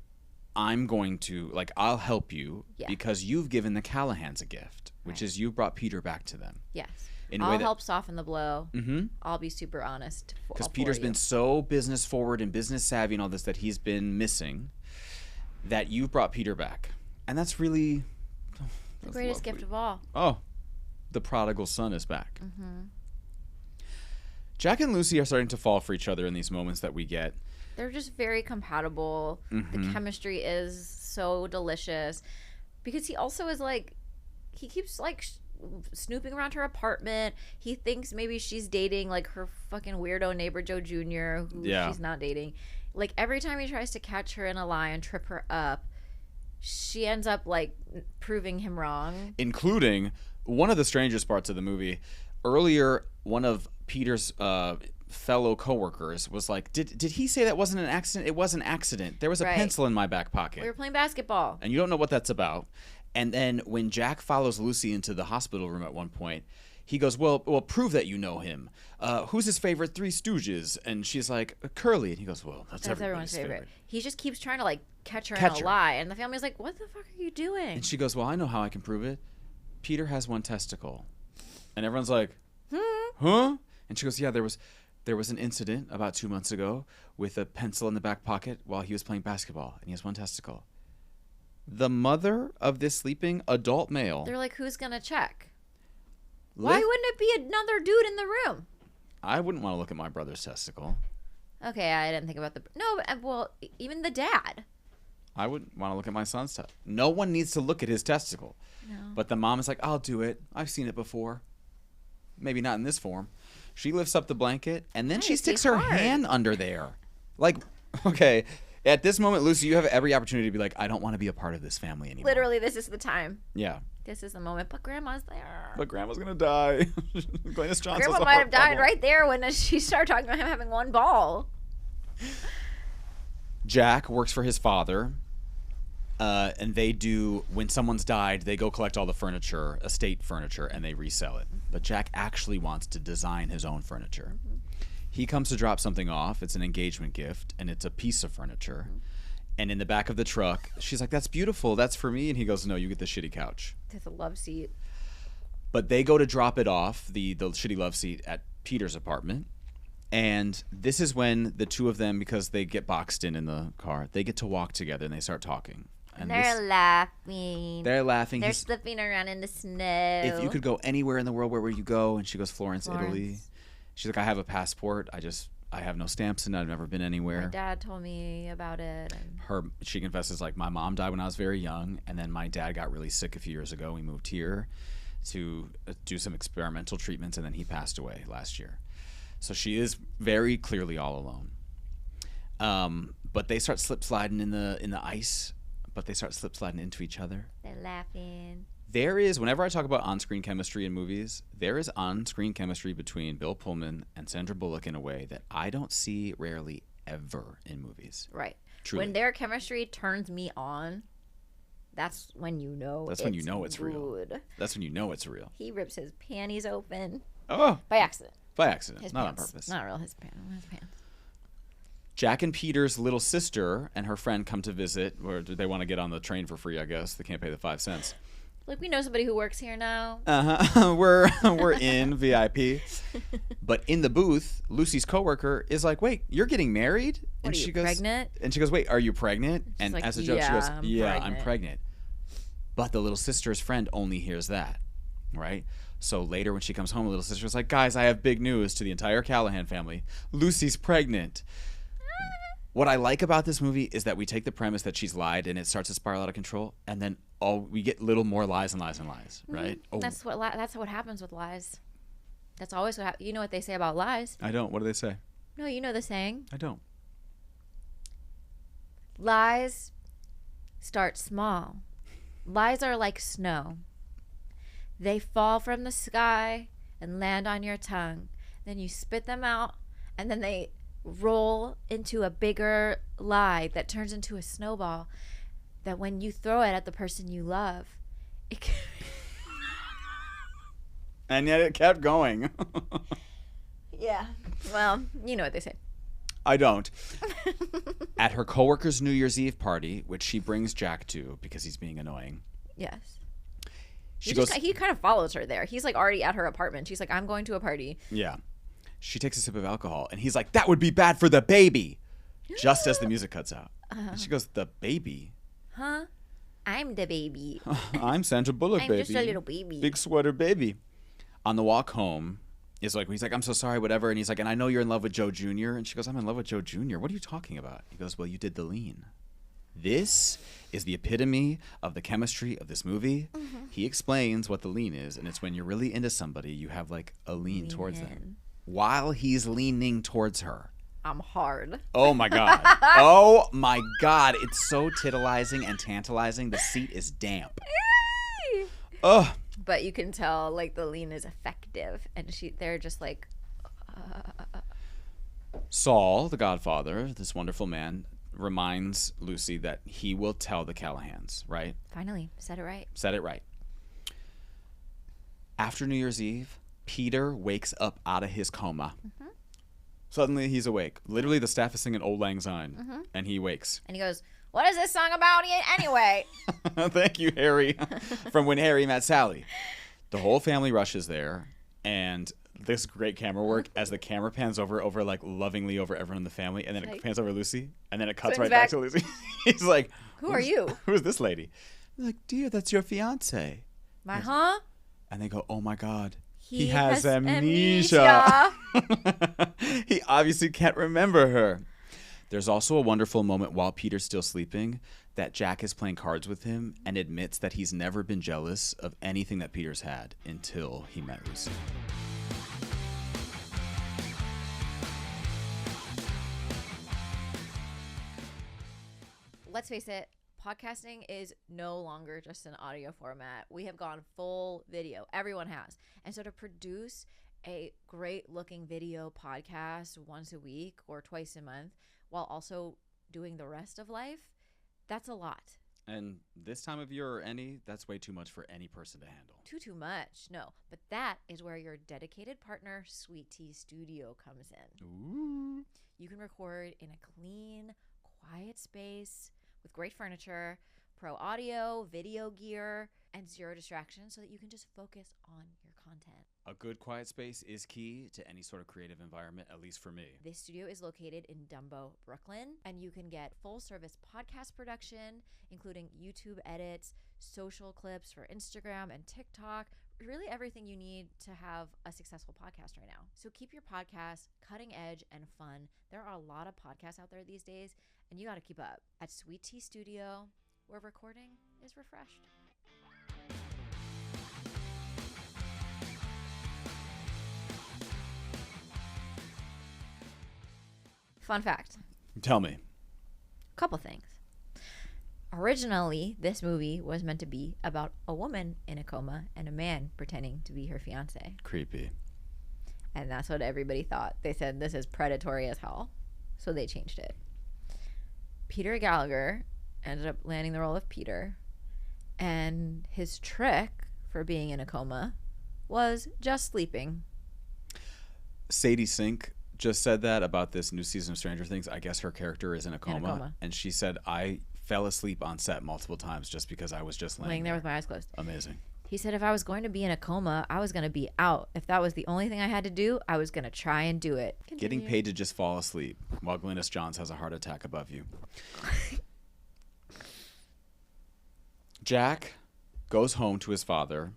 [SPEAKER 2] I'm going to, I'll help you because you've given the Callahans a gift, which is you brought Peter back to them.
[SPEAKER 1] Yes. I'll help soften the blow. Mm-hmm. I'll be super honest.
[SPEAKER 2] Because Peter's been so business forward and business savvy and all this that he's been missing, that you've brought Peter back. And that's really...
[SPEAKER 1] the greatest gift of all.
[SPEAKER 2] Oh, the prodigal son is back. Mm-hmm. Jack and Lucy are starting to fall for each other in these moments that we get.
[SPEAKER 1] They're just very compatible. Mm-hmm. The chemistry is so delicious. Because he also is like, he keeps like snooping around her apartment. He thinks maybe she's dating like her fucking weirdo neighbor Joe Jr., who she's not dating. Like every time he tries to catch her in a lie and trip her up, she ends up like proving him wrong. Including
[SPEAKER 2] one of the strangest parts of the movie. Earlier, one of Peter's fellow coworkers was like, did he say that wasn't an accident? It was an accident. There was a pencil in my back pocket.
[SPEAKER 1] We were playing basketball.
[SPEAKER 2] And you don't know what that's about. And then when Jack follows Lucy into the hospital room at one point, he goes, well, prove that you know him. Who's his favorite Three Stooges? And she's like, Curly. And he goes, well, that's everyone's favorite.
[SPEAKER 1] He just keeps trying to like catch her in a lie. And the family's like, what the fuck are you doing?
[SPEAKER 2] And she goes, well, I know how I can prove it. Peter has one testicle. And everyone's like, huh? And she goes, yeah, there was an incident about 2 months ago with a pencil in the back pocket while he was playing basketball, and he has one testicle. The mother of this sleeping adult male.
[SPEAKER 1] They're like, who's going to check? Why wouldn't it be another dude in the room?
[SPEAKER 2] I wouldn't want to look at my brother's testicle.
[SPEAKER 1] Okay, I didn't think about even the dad.
[SPEAKER 2] I wouldn't want to look at my son's testicle. No one needs to look at his testicle.
[SPEAKER 1] No.
[SPEAKER 2] But the mom is like, I'll do it. I've seen it before. Maybe not in this form. She lifts up the blanket, and then she sticks her hand under there. Like, okay, at this moment, Lucy, you have every opportunity to be like, I don't want to be a part of this family anymore.
[SPEAKER 1] Literally, this is the time.
[SPEAKER 2] Yeah.
[SPEAKER 1] This is the moment. But Grandma's there.
[SPEAKER 2] But Grandma's going to die. Glennis Johnson's
[SPEAKER 1] Grandma might have died right there when she started talking about him having one ball.
[SPEAKER 2] Jack works for his father. And they do, when someone's died, they go collect all the furniture, estate furniture, and they resell it. But Jack actually wants to design his own furniture. Mm-hmm. He comes to drop something off. It's an engagement gift, and it's a piece of furniture. Mm-hmm. And in the back of the truck, she's like, that's beautiful. That's for me. And he goes, no, you get the shitty couch.
[SPEAKER 1] It's a love seat.
[SPEAKER 2] But they go to drop it off, the shitty love seat, at Peter's apartment. And this is when the two of them, because they get boxed in the car, they get to walk together and they start talking.
[SPEAKER 1] And they're laughing.
[SPEAKER 2] They're laughing.
[SPEAKER 1] They're slipping around in the snow.
[SPEAKER 2] If you could go anywhere in the world, where would you go? And she goes, Florence, Italy. She's like, I have a passport. I have no stamps in it. I've never been anywhere.
[SPEAKER 1] My dad told me about it. And
[SPEAKER 2] she confesses, like, my mom died when I was very young, and then my dad got really sick a few years ago. We moved here to do some experimental treatments, and then he passed away last year. So she is very clearly all alone. But they start slip sliding in the ice. But they start slip sliding into each other.
[SPEAKER 1] They're laughing.
[SPEAKER 2] There is, whenever I talk about on-screen chemistry in movies, there is on-screen chemistry between Bill Pullman and Sandra Bullock in a way that I don't see rarely ever in movies.
[SPEAKER 1] Right.
[SPEAKER 2] Truly.
[SPEAKER 1] When their chemistry turns me on, that's when you know
[SPEAKER 2] it's real. That's when you know it's real.
[SPEAKER 1] He rips his panties open.
[SPEAKER 2] Oh.
[SPEAKER 1] By accident.
[SPEAKER 2] By accident,
[SPEAKER 1] his
[SPEAKER 2] not
[SPEAKER 1] pants.
[SPEAKER 2] On purpose.
[SPEAKER 1] Not real, his pants.
[SPEAKER 2] Jack and Peter's little sister and her friend come to visit, or they want to get on the train for free, I guess. They can't pay the 5 cents.
[SPEAKER 1] Like, we know somebody who works here now.
[SPEAKER 2] Uh-huh. We're in VIP. But in the booth, Lucy's coworker is like, wait, you're getting married?
[SPEAKER 1] And she goes, pregnant?
[SPEAKER 2] And she goes, wait, are you pregnant?
[SPEAKER 1] She's
[SPEAKER 2] and
[SPEAKER 1] like,
[SPEAKER 2] as a joke, she goes, I'm
[SPEAKER 1] pregnant.
[SPEAKER 2] pregnant. But the little sister's friend only hears that, right? So later when she comes home, the little sister's like, guys, I have big news to the entire Callahan family. Lucy's pregnant. What I like about this movie is that we take the premise that she's lied and it starts to spiral out of control, and then we get little more lies and lies and lies, right?
[SPEAKER 1] Mm-hmm. That's what happens with lies. That's always what happens. You know what they say about lies?
[SPEAKER 2] I don't. What do they say?
[SPEAKER 1] No, you know the saying.
[SPEAKER 2] I don't.
[SPEAKER 1] Lies start small. Lies are like snow. They fall from the sky and land on your tongue. Then you spit them out, and then they roll into a bigger lie that turns into a snowball that when you throw it at the person you love, it can...
[SPEAKER 2] And yet it kept going.
[SPEAKER 1] Yeah. Well, you know what they say.
[SPEAKER 2] I don't. At her coworker's New Year's Eve party, which she brings Jack to because he's being annoying.
[SPEAKER 1] Yes.
[SPEAKER 2] He
[SPEAKER 1] kind of follows her there. He's like already at her apartment. She's like, I'm going to a party.
[SPEAKER 2] Yeah. She takes a sip of alcohol, and he's like, that would be bad for the baby. Just as the music cuts out. And she goes, the baby?
[SPEAKER 1] Huh? I'm the baby.
[SPEAKER 2] I'm Sandra Bullock, baby.
[SPEAKER 1] I'm just a little baby.
[SPEAKER 2] Big sweater baby. On the walk home, he's like, I'm so sorry, whatever. And he's like, and I know you're in love with Joe Jr. And she goes, I'm in love with Joe Jr. What are you talking about? He goes, well, you did the lean. This is the epitome of the chemistry of this movie. Mm-hmm. He explains what the lean is, and it's when you're really into somebody, you have like a lean towards them. While he's leaning towards her.
[SPEAKER 1] I'm hard.
[SPEAKER 2] Oh my God. Oh my God. It's so titillizing and tantalizing. The seat is damp. Ugh.
[SPEAKER 1] But you can tell like the lean is effective, and they're just like.
[SPEAKER 2] Saul, the Godfather, this wonderful man, reminds Lucy that he will tell the Callahans, right?
[SPEAKER 1] Finally, said it right.
[SPEAKER 2] Said it right. After New Year's Eve, Peter wakes up out of his coma. Mm-hmm. Suddenly he's awake. Literally, the staff is singing Old Lang Syne, and he wakes.
[SPEAKER 1] And he goes, what is this song about anyway?
[SPEAKER 2] Thank you, Harry, from When Harry Met Sally. The whole family rushes there, and this great camera work as the camera pans over like lovingly over everyone in the family, and then it pans over Lucy, and then it cuts right back to Lucy. He's like,
[SPEAKER 1] "Who are you?
[SPEAKER 2] Who's this lady?" They're like, "Dear, that's your fiance."
[SPEAKER 1] Huh?
[SPEAKER 2] And they go, "Oh my God,
[SPEAKER 1] he
[SPEAKER 2] has amnesia." He obviously can't remember her. There's also a wonderful moment while Peter's still sleeping that Jack is playing cards with him and admits that he's never been jealous of anything that Peter's had until he met Lucy.
[SPEAKER 1] Let's face it, podcasting is no longer just an audio format. We have gone full video. Everyone has. And so to produce a great looking video podcast once a week or twice a month while also doing the rest of life, that's a lot.
[SPEAKER 2] And this time of year or any, that's way too much for any person to handle.
[SPEAKER 1] Too much. No. But that is where your dedicated partner, Sweet Tea Studio, comes in.
[SPEAKER 2] Ooh.
[SPEAKER 1] You can record in a clean, quiet space with great furniture, pro audio, video gear, and zero distractions so that you can just focus on your content.
[SPEAKER 2] A good quiet space is key to any sort of creative environment, at least for me.
[SPEAKER 1] This studio is located in Dumbo, Brooklyn, and you can get full-service podcast production, including YouTube edits, social clips for Instagram and TikTok, really everything you need to have a successful podcast right now. So keep your podcast cutting edge and fun. There are a lot of podcasts out there these days, and you got to keep up. At Sweet Tea Studio, where recording is refreshed. Fun fact.
[SPEAKER 2] Tell me.
[SPEAKER 1] Couple things. Originally, this movie was meant to be about a woman in a coma and a man pretending to be her fiance.
[SPEAKER 2] Creepy.
[SPEAKER 1] And that's what everybody thought. They said this is predatory as hell. So they changed it. Peter Gallagher ended up landing the role of Peter. And his trick for being in a coma was just sleeping.
[SPEAKER 2] Sadie Sink just said that about this new season of Stranger Things. I guess her character is in a coma. And she said, I fell asleep on set multiple times just because I was just laying there
[SPEAKER 1] with my eyes closed.
[SPEAKER 2] Amazing.
[SPEAKER 1] He said if I was going to be in a coma, I was going to be out. If that was the only thing I had to do, I was going to try and do it. Continue.
[SPEAKER 2] Getting paid to just fall asleep while Glynis Johns has a heart attack above you. Jack goes home to his father,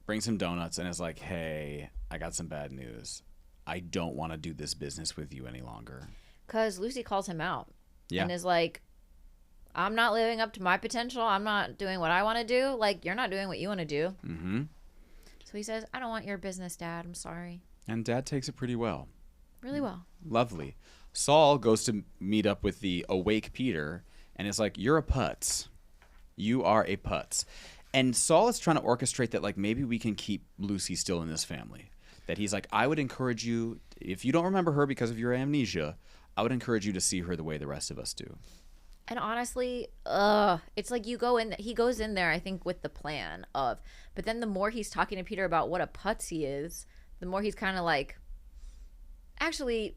[SPEAKER 2] brings him donuts, and is like, hey, I got some bad news. I don't want to do this business with you any longer. Because
[SPEAKER 1] Lucy calls him out.
[SPEAKER 2] Yeah.
[SPEAKER 1] And is like, I'm not living up to my potential. I'm not doing what I want to do. Like, you're not doing what you want to do.
[SPEAKER 2] Mm-hmm.
[SPEAKER 1] So he says, I don't want your business, Dad. I'm sorry.
[SPEAKER 2] And Dad takes it pretty well.
[SPEAKER 1] Really well.
[SPEAKER 2] Lovely. Saul goes to meet up with the awake Peter and is like, you're a putz. You are a putz. And Saul is trying to orchestrate that, like, maybe we can keep Lucy still in this family. That he's like, I would encourage you, if you don't remember her because of your amnesia, I would encourage you to see her the way the rest of us do.
[SPEAKER 1] And honestly, it's like he goes in there, I think, with the plan of, but then the more he's talking to Peter about what a putz he is, the more he's kind of like, actually,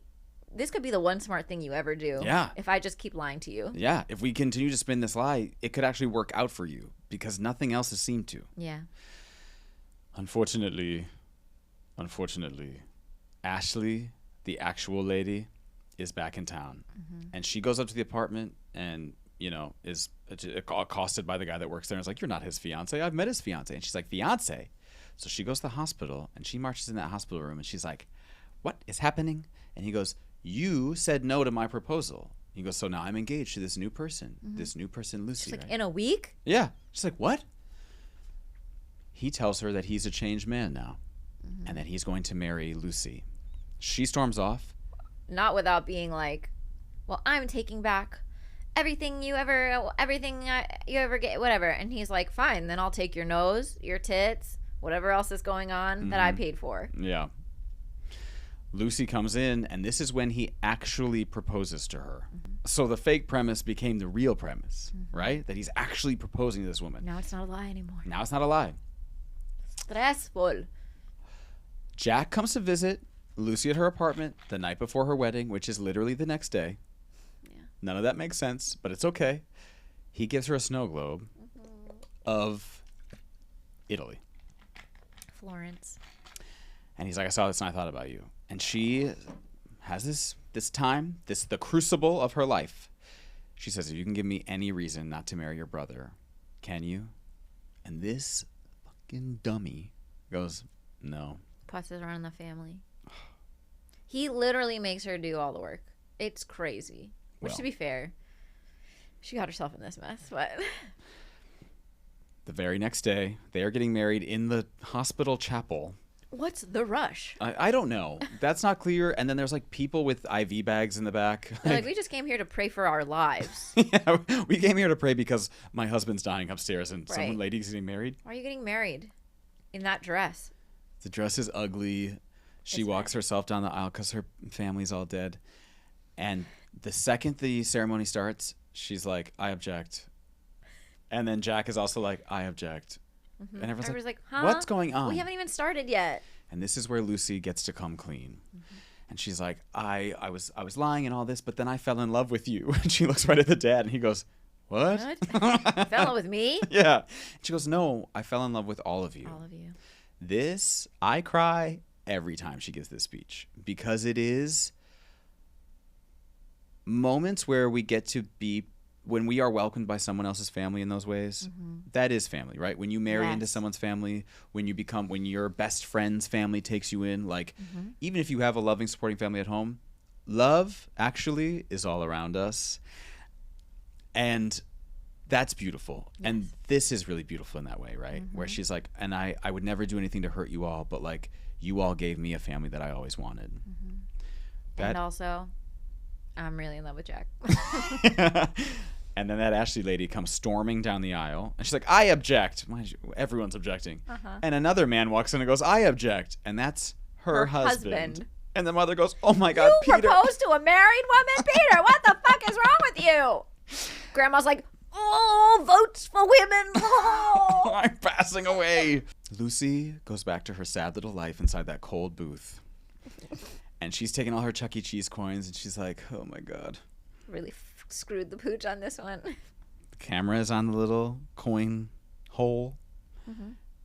[SPEAKER 1] this could be the one smart thing you ever do.
[SPEAKER 2] Yeah.
[SPEAKER 1] If I just keep lying to you.
[SPEAKER 2] Yeah. If we continue to spin this lie, it could actually work out for you because nothing else has seemed to.
[SPEAKER 1] Yeah.
[SPEAKER 2] Unfortunately, Ashley, the actual lady, is back in town. Mm-hmm. And she goes up to the apartment and, you know, is accosted by the guy that works there and is like, you're not his fiance. I've met his fiance. And she's like, fiance? So she goes to the hospital and she marches in that hospital room and she's like, what is happening? And he goes, you said no to my proposal. He goes, so now I'm engaged to this new person. Mm-hmm. This new person, Lucy.
[SPEAKER 1] She's like,
[SPEAKER 2] right?
[SPEAKER 1] In a week?
[SPEAKER 2] Yeah. She's like, what? He tells her that he's a changed man now. Mm-hmm. And that he's going to marry Lucy. She storms off.
[SPEAKER 1] Not without being like, well, I'm taking back everything you ever get, whatever. And he's like, fine, then I'll take your nose, your tits, whatever else is going on that I paid for.
[SPEAKER 2] Yeah. Lucy comes in, and this is when he actually proposes to her. Mm-hmm. So the fake premise became the real premise, right? That he's actually proposing to this woman.
[SPEAKER 1] Now it's not a lie anymore.
[SPEAKER 2] Now it's not a lie.
[SPEAKER 1] Stressful.
[SPEAKER 2] Jack comes to visit Lucy at her apartment the night before her wedding, which is literally the next day. Yeah. None of that makes sense, but it's okay. He gives her a snow globe of Italy.
[SPEAKER 1] Florence.
[SPEAKER 2] And he's like, I saw this and I thought about you. And she has this time, the crucible of her life. She says, if you can give me any reason not to marry your brother, can you? And this fucking dummy goes, no.
[SPEAKER 1] Pusses around the family. He literally makes her do all the work. It's crazy. Which, to be fair, she got herself in this mess. But
[SPEAKER 2] the very next day, they are getting married in the hospital chapel.
[SPEAKER 1] What's the rush?
[SPEAKER 2] I don't know. That's not clear. And then there's like people with IV bags in the back.
[SPEAKER 1] Like, we just came here to pray for our lives.
[SPEAKER 2] Yeah, we came here to pray because my husband's dying upstairs and some lady's getting married.
[SPEAKER 1] Why are you getting married in that dress?
[SPEAKER 2] The dress is ugly. She walks herself down the aisle because her family's all dead. And the second the ceremony starts, she's like, I object. And then Jack is also like, I object. Mm-hmm. And everyone's like, huh? What's going on?
[SPEAKER 1] We haven't even started yet.
[SPEAKER 2] And this is where Lucy gets to come clean. Mm-hmm. And she's like, I was lying and all this, but then I fell in love with you. And she looks right at the dad and he goes, what?
[SPEAKER 1] You fell in love with me?
[SPEAKER 2] Yeah. And she goes, no, I fell in love with all of you.
[SPEAKER 1] All of you.
[SPEAKER 2] This, I cry every time she gives this speech because it is moments where we get to be, when we are welcomed by someone else's family in those ways, that is family, right? When you marry into someone's family, when your best friend's family takes you in, like even if you have a loving, supporting family at home, love actually is all around us. And that's beautiful. Yes. And this is really beautiful in that way, right? Where she's like, and I would never do anything to hurt you all, but like you all gave me a family that I always wanted.
[SPEAKER 1] And also, I'm really in love with Jack.
[SPEAKER 2] And then that Ashley lady comes storming down the aisle. And she's like, I object. Everyone's objecting. And another man walks in and goes, I object. And that's her husband. And the mother goes, oh my God,
[SPEAKER 1] you
[SPEAKER 2] Peter.
[SPEAKER 1] You proposed to a married woman, Peter. What the fuck is wrong with you? Grandma's like, oh, votes for women. Oh.
[SPEAKER 2] I'm passing away. Lucy goes back to her sad little life inside that cold booth. And she's taking all her Chuck E. Cheese coins, and she's like, oh, my God.
[SPEAKER 1] Really screwed the pooch on this one.
[SPEAKER 2] The camera is on the little coin hole,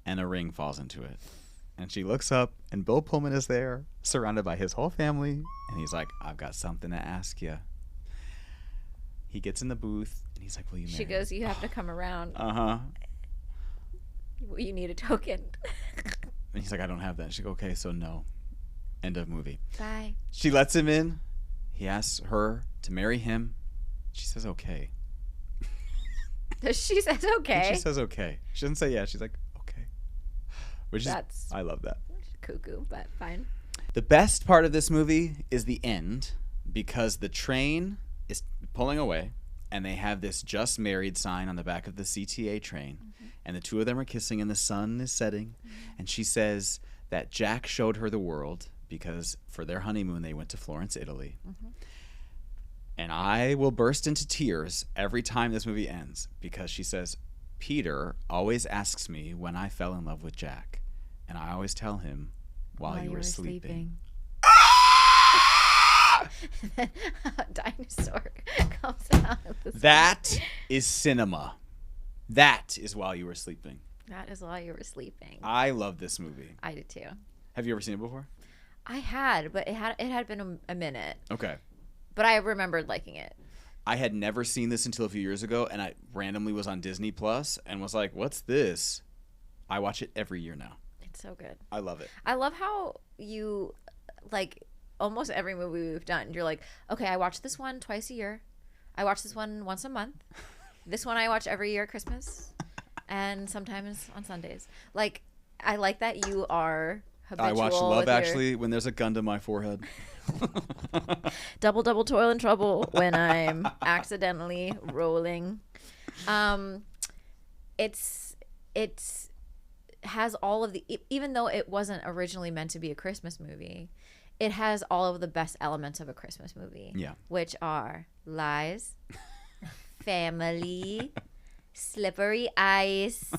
[SPEAKER 2] and a ring falls into it. And she looks up, and Bill Pullman is there, surrounded by his whole family. And he's like, I've got something to ask you. He gets in the booth, and he's like, will you marry me?
[SPEAKER 1] She goes, you have to come around. You need a token.
[SPEAKER 2] And he's like, I don't have that. She goes, okay, so no. End of movie.
[SPEAKER 1] Bye.
[SPEAKER 2] She lets him in. He asks her to marry him. She says okay.
[SPEAKER 1] She says okay.
[SPEAKER 2] And she says okay. She doesn't say yeah. She's like okay. I love that.
[SPEAKER 1] Cuckoo, but fine.
[SPEAKER 2] The best part of this movie is the end because the train is pulling away and they have this just married sign on the back of the CTA train. And the two of them are kissing and the sun is setting. And she says that Jack showed her the world because for their honeymoon they went to Florence, Italy. And I will burst into tears every time this movie ends because she says, Peter always asks me when I fell in love with Jack. And I always tell him while you were sleeping.
[SPEAKER 1] A dinosaur comes out of the
[SPEAKER 2] That is cinema. That is while you were sleeping.
[SPEAKER 1] That is while you were sleeping.
[SPEAKER 2] I love this movie.
[SPEAKER 1] I did too.
[SPEAKER 2] Have you ever seen it before?
[SPEAKER 1] I had, but it had been a minute.
[SPEAKER 2] Okay.
[SPEAKER 1] But I remembered liking it.
[SPEAKER 2] I had never seen this until a few years ago, and I randomly was on Disney Plus and was like, what's this? I watch it every year now.
[SPEAKER 1] It's so good.
[SPEAKER 2] I love it.
[SPEAKER 1] I love how you, like, almost every movie we've done, you're like, okay, I watch this one twice a year. I watch this one once a month. This one I watch every year at Christmas. And sometimes on Sundays. Like, I like that you are habitual.
[SPEAKER 2] I watch Love Actually when there's a gun to my forehead.
[SPEAKER 1] Double toil and trouble when I'm accidentally rolling. It's has all of the, even though it wasn't originally meant to be a Christmas movie, it has all of the best elements of a Christmas movie.
[SPEAKER 2] Yeah.
[SPEAKER 1] Which are lies, family, slippery ice,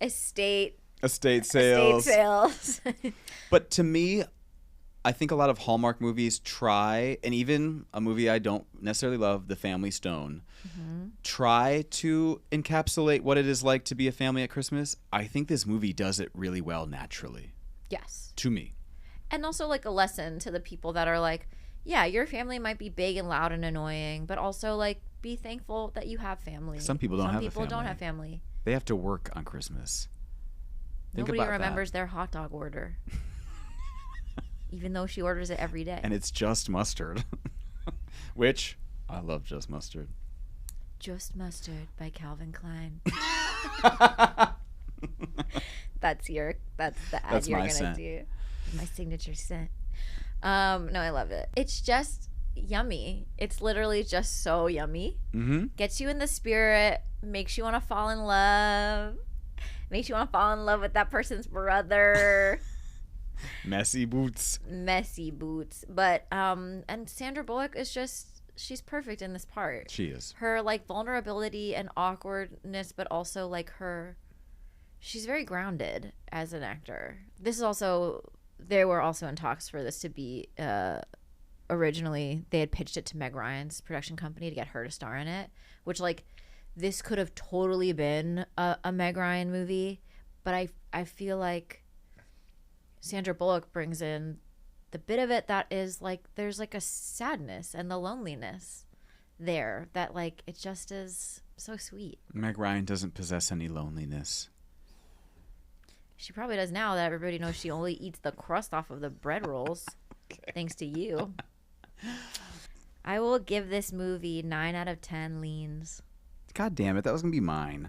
[SPEAKER 1] estate
[SPEAKER 2] sales.
[SPEAKER 1] Estate sales.
[SPEAKER 2] But to me, I think a lot of Hallmark movies try, and even a movie I don't necessarily love, The Family Stone, try to encapsulate what it is like to be a family at Christmas. I think this movie does it really well naturally.
[SPEAKER 1] Yes.
[SPEAKER 2] To me.
[SPEAKER 1] And also like a lesson to the people that are like, yeah, your family might be big and loud and annoying, but also like be thankful that you have family.
[SPEAKER 2] Some people don't have a family.
[SPEAKER 1] Some people don't have family.
[SPEAKER 2] They have to work on Christmas.
[SPEAKER 1] Nobody remembers their hot dog order. Even though she orders it every day.
[SPEAKER 2] And it's just mustard. Which, I love Just Mustard.
[SPEAKER 1] Just Mustard by Calvin Klein. That's the ad you're gonna do. My signature scent. No, I love it. It's just yummy. It's literally just so yummy. Gets you in the spirit, makes you want to fall in love, makes you want to fall in love with that person's brother.
[SPEAKER 2] Messy boots.
[SPEAKER 1] But and Sandra Bullock is just, she's perfect in this part.
[SPEAKER 2] She is. Her
[SPEAKER 1] like vulnerability and awkwardness, but also like she's very grounded as an actor. This is also, they were also in talks for this to be originally they had pitched it to Meg Ryan's production company to get her to star in it, which like this could have totally been a Meg Ryan movie, but I feel like Sandra Bullock brings in the bit of it that is like there's like a sadness and the loneliness there that like it just is so sweet.
[SPEAKER 2] Meg Ryan doesn't possess any loneliness.
[SPEAKER 1] She probably does now that everybody knows she only eats the crust off of the bread rolls. Okay. Thanks to you. I will give this movie 9 out of 10 leans.
[SPEAKER 2] God damn it, that was gonna be mine.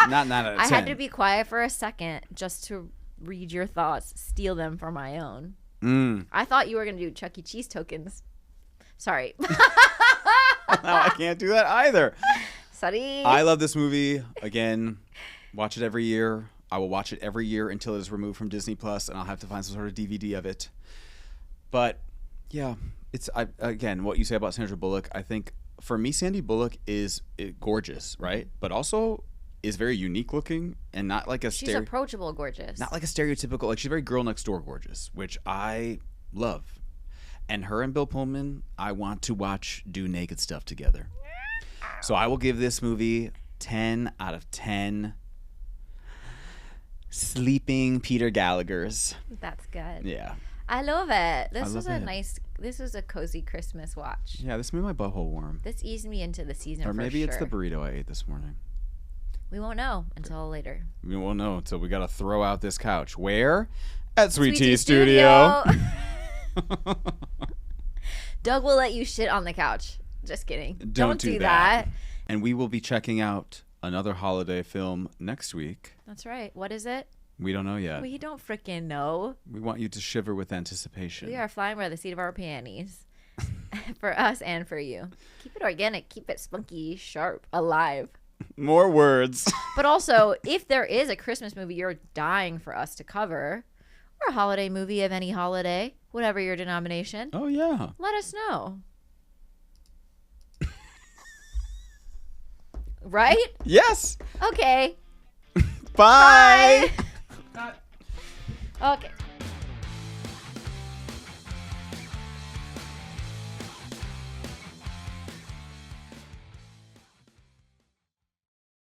[SPEAKER 2] Not 9 out of 10.
[SPEAKER 1] I had to be quiet for a second just to read your thoughts, steal them for my own. I thought you were going to do Chuck E. Cheese tokens. Sorry.
[SPEAKER 2] No, I can't do that either.
[SPEAKER 1] Sorry.
[SPEAKER 2] I love this movie. Again, watch it every year. I will watch it every year until it is removed from Disney Plus, and I'll have to find some sort of DVD of it. But, yeah, again, what you say about Sandra Bullock, I think, for me, Sandy Bullock is gorgeous, right? But also is very unique looking and not like a
[SPEAKER 1] she's approachable gorgeous,
[SPEAKER 2] not like a stereotypical, like she's very girl next door gorgeous, which I love. And her and Bill Pullman, I want to watch do naked stuff together. So I will give this movie 10 out of 10 sleeping Peter Gallaghers.
[SPEAKER 1] That's good.
[SPEAKER 2] Yeah,
[SPEAKER 1] I love it. This was a cozy Christmas watch.
[SPEAKER 2] Yeah, this made my butthole warm.
[SPEAKER 1] This eased me into the season.
[SPEAKER 2] Or maybe
[SPEAKER 1] for
[SPEAKER 2] it's
[SPEAKER 1] sure.
[SPEAKER 2] the burrito I ate this morning.
[SPEAKER 1] We won't know until later.
[SPEAKER 2] We won't know until we got to throw out this couch. Where? At Sweet Tea Studio.
[SPEAKER 1] Doug will let you shit on the couch. Just kidding.
[SPEAKER 2] Don't do that. And we will be checking out another holiday film next week.
[SPEAKER 1] That's right. What is it?
[SPEAKER 2] We don't know yet.
[SPEAKER 1] We don't freaking know.
[SPEAKER 2] We want you to shiver with anticipation.
[SPEAKER 1] We are flying by the seat of our panties. For us and for you. Keep it organic. Keep it spunky, sharp, alive.
[SPEAKER 2] More words.
[SPEAKER 1] But also, if there is a Christmas movie you're dying for us to cover, or a holiday movie of any holiday, whatever your denomination,
[SPEAKER 2] oh yeah,
[SPEAKER 1] let us know. Right?
[SPEAKER 2] Yes.
[SPEAKER 1] Okay.
[SPEAKER 2] Bye.
[SPEAKER 1] Okay.